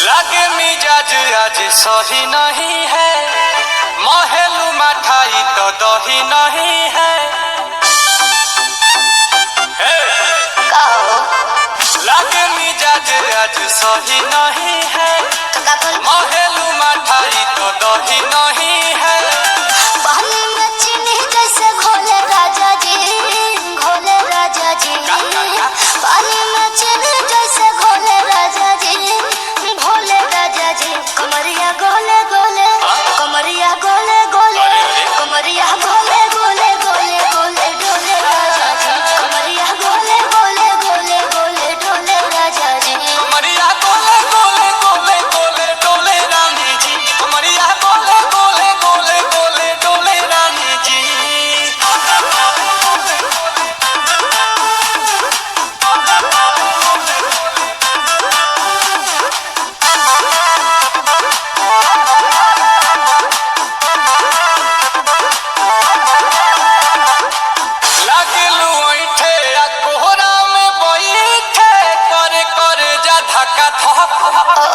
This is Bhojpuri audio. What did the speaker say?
लगे मिजाज आज सही नहीं है, महलू मठाई तो दही नहीं है। लगे मिजाज आज सही नहीं है, महलू मठाई तो दही नहीं है। पानी में चीनी जैसे घोले राजा जी, घोले राजा जी। पानी में चीनी जैसे घोले राजा जी, भोले राजा जी। कमरिया गोले गोले, कमरिया गोले गोले, कमरिया गोले गोले गोले गोले डोले राजा जी। कमरिया गोले गोले गोले गोले डोले राजा जी। कमरिया गोले गोले गोले गोले डोले रानी जी। कमरिया गोले गोले गोले गोले डोले रानी जी। लागलू ऐठे आ कोहरा में बैठे, करे करे जा धक्का धक।